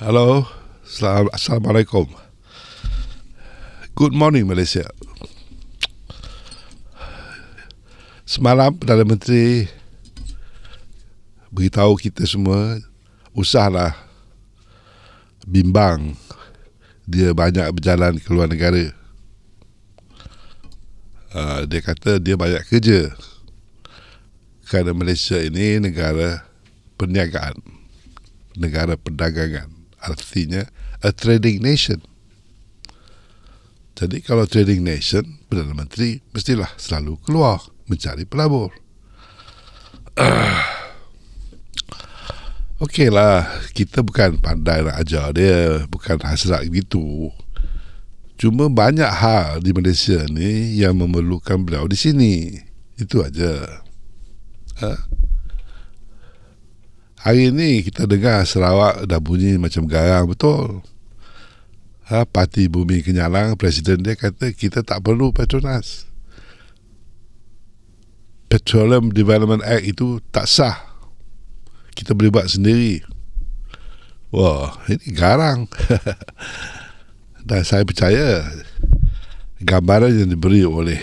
Halo, Assalamualaikum. Good morning Malaysia. Semalam Perdana Menteri beritahu kita semua, usahlah bimbang dia banyak berjalan ke luar negara. Dia kata dia banyak kerja kerana Malaysia ini negara perniagaan, negara perdagangan, artinya a trading nation. Jadi kalau trading nation, Perdana Menteri mestilah selalu keluar mencari pelabur. Okeylah, kita bukan pandai nak ajar dia, bukan hasrat begitu. Cuma banyak hal di Malaysia ni yang memerlukan beliau di sini. Itu aja. Hari ni kita dengar Sarawak dah bunyi macam garang betul. Parti Bumi Kenyalang, Presiden dia kata kita tak perlu Petronas. Petroleum Development Act itu tak sah. Kita boleh buat sendiri. Wah, ini garang. Dan saya percaya gambaran yang diberi oleh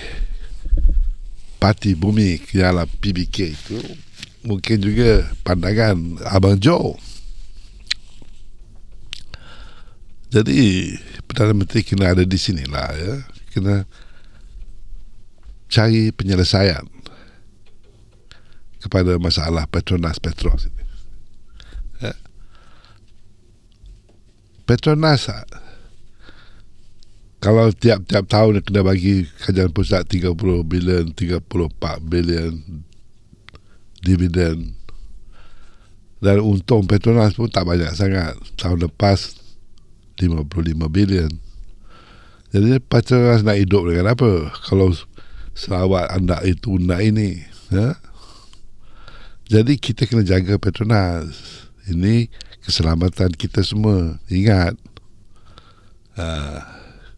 Parti Bumi Kenyalang PBK itu mungkin juga pandangan Abang Joe. Jadi Perdana Menteri kena ada di sinilah, ya. Kena cari penyelesaian kepada masalah Petronas Petros ini. Ya. Petronas kalau tiap-tiap tahun kena bagi kerajaan pusat 30 bilion, 34 bilion dividen, dan untung Petronas pun tak banyak sangat. Tahun lepas 55 bilion. Jadi Petronas nak hidup dengan apa kalau Sarawak anda itu nak ini, ya? Jadi kita kena jaga Petronas. Ini keselamatan kita semua. Ingat,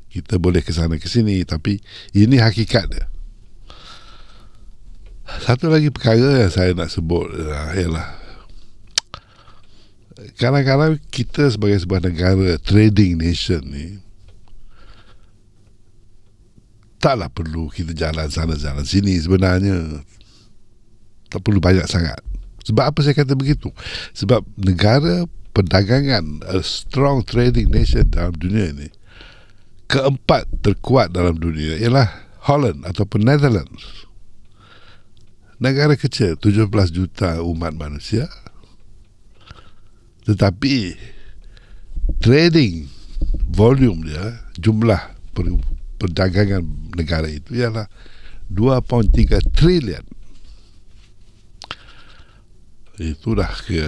kita boleh ke sana ke sini, tapi ini hakikat dia. Satu lagi perkara yang saya nak sebut ialah kadang-kadang kita sebagai sebuah negara trading nation ni taklah perlu kita jalan sana jalan sini. Sebenarnya tak perlu banyak sangat. Sebab apa saya kata begitu? Sebab negara perdagangan, a strong trading nation dalam dunia ini, keempat terkuat dalam dunia ialah Holland ataupun Netherlands. Negara kecil, 17 juta umat manusia, tetapi trading volume dia, jumlah perdagangan negara itu ialah 2.3 trilion. Itu dah ke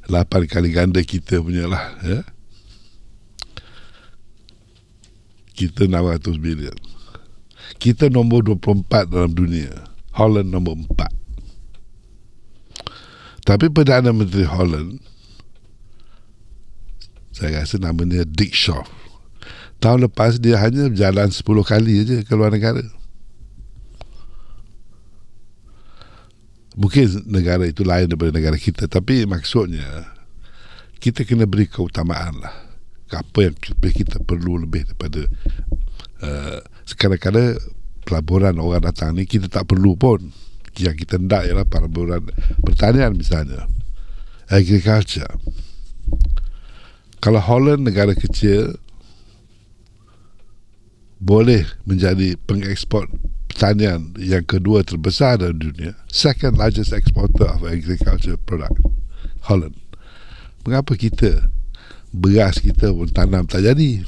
8 kali ganda kita punya lah, ya. Kita 600 bilion. Kita nombor 24 dalam dunia, Holland nombor 4. Tapi Perdana Menteri Holland, saya rasa nama dia Dick Schoof, tahun lepas dia hanya berjalan 10 kali saja ke luar negara. Mungkin negara itu lain daripada negara kita, tapi maksudnya kita kena beri keutamaan lah apa yang kita perlu lebih daripada kadang-kadang pelaburan orang datang ni kita tak perlu pun. Yang kita hendak ialah pelaburan pertanian, misalnya agriculture. Kalau Holland, negara kecil, boleh menjadi pengeksport pertanian yang kedua terbesar dalam dunia, second largest exporter of agriculture product, Holland. Mengapa kita, beras kita pun tanam tak jadi?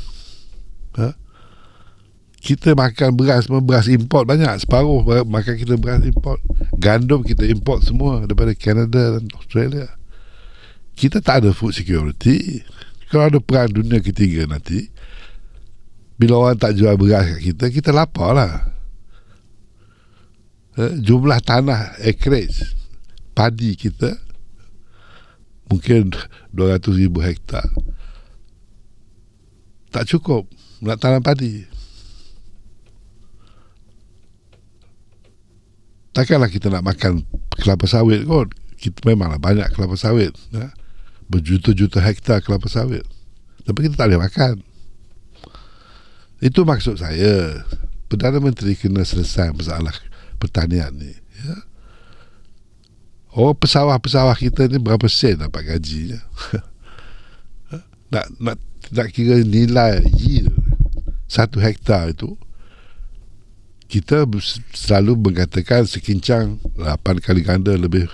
Kita makan beras, beras import banyak, separuh makan kita beras import. Gandum kita import semua daripada Canada dan Australia. Kita tak ada food security. Kalau ada perang dunia ketiga nanti, bila orang tak jual beras kat kita, kita lapar lah. Jumlah tanah acreage padi kita mungkin 200,000 hektar, tak cukup nak tanam padi. Takkanlah kita nak makan kelapa sawit kot. Kita memanglah banyak kelapa sawit, ya? berjuta-juta hektar kelapa sawit, tapi kita tak boleh makan. Itu maksud saya, Perdana Menteri kena selesai masalah pertanian ni, ya. Pesawah-pesawah kita ni berapa sen dapat gajinya? nak kira nilai yield 1 hektar itu, kita selalu mengatakan sekincang 8 kali ganda lebih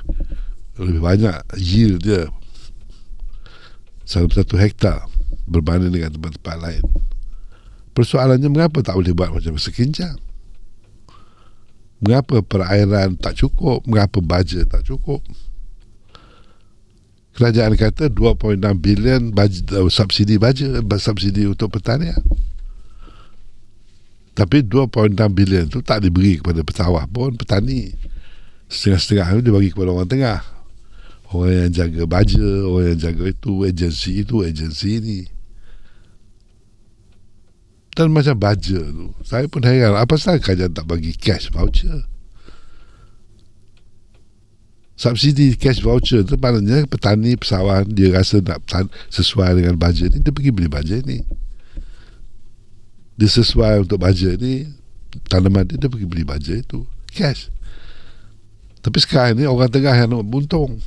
banyak yield dia dalam 1 hektar berbanding dengan tempat-tempat lain. Persoalannya, mengapa tak boleh buat macam sekincang? Mengapa perairan tak cukup? Mengapa baja tak cukup? Kerajaan kata 2.6 bilion subsidi baja, subsidi untuk pertanian. Tapi 2.6 bilion tu tak diberi kepada pesawah pun, petani. Setengah-setengah itu dibagi kepada orang tengah. Orang yang jaga baja, orang yang jaga itu, agensi ini. Dan macam baja tu, saya pun heran, apa sahaja kerajaan tak bagi cash voucher? Subsidi cash voucher tu maknanya petani pesawah dia rasa nak sesuai dengan baja ni, dia pergi beli baja ni. Dia sesuai untuk baja ni, tanaman dia pergi beli baja itu, cash. Tapi sekarang ni orang tengah yang nak buntung.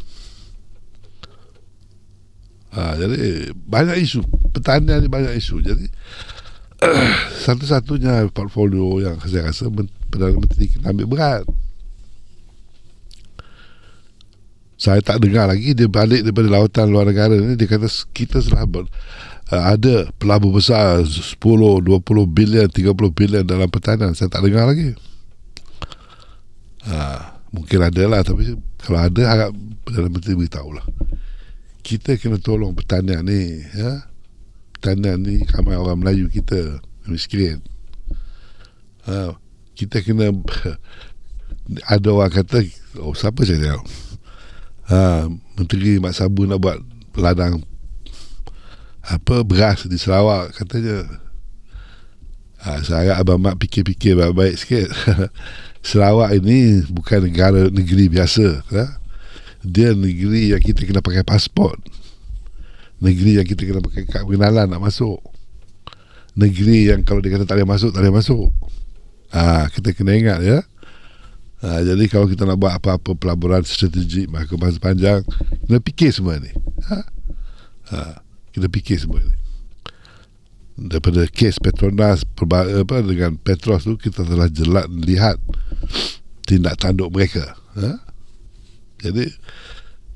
Jadi banyak isu pertanian ni, banyak isu. Jadi satu-satunya portfolio yang saya rasa Perdana Menteri kena ambil berat. Saya tak dengar lagi dia balik daripada lautan luar negara ni, dia kata kita telah ada pelabur besar 10, 20 bilion, 30 bilion dalam pertanian. Saya tak dengar lagi. Mungkin ada lah, tapi kalau ada, harap Perdana Menteri beritahu lah. Kita kena tolong pertanian ni, ya. Pertanian ni ramai orang Melayu kita miskin. Kita kena ada orang kata, siapa saya tahu, Menteri Mat Sabu nak buat ladang beras di Sarawak katanya. Saya Abang Mat fikir-fikir baik-baik sikit. Sarawak ini bukan negeri biasa, dia negeri yang kita kena pakai pasport, negeri yang kita kena pakai kad pengenalan nak masuk, negeri yang kalau dia kata tak boleh masuk, tak boleh masuk. Kita kena ingat, ya. Jadi kalau kita nak buat apa-apa pelaburan strategik masa panjang, kena fikir semua ni. Kita fikir semua ni. Daripada kes Petronas dengan Petros tu, kita telah jelas lihat tindak tanduk mereka. Jadi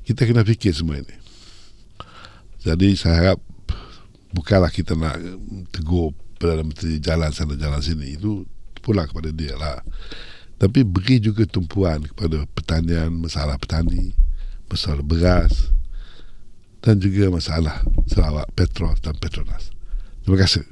kita kena fikir semua ini. Jadi saya harap bukanlah kita nak tegur Perdana Menteri jalan sana jalan sini, itu pulang kepada dia lah. Tapi beri juga tumpuan kepada pertanian, masalah petani, masalah beras, dan juga masalah Sarawak, Petros dan Petronas. Terima kasih.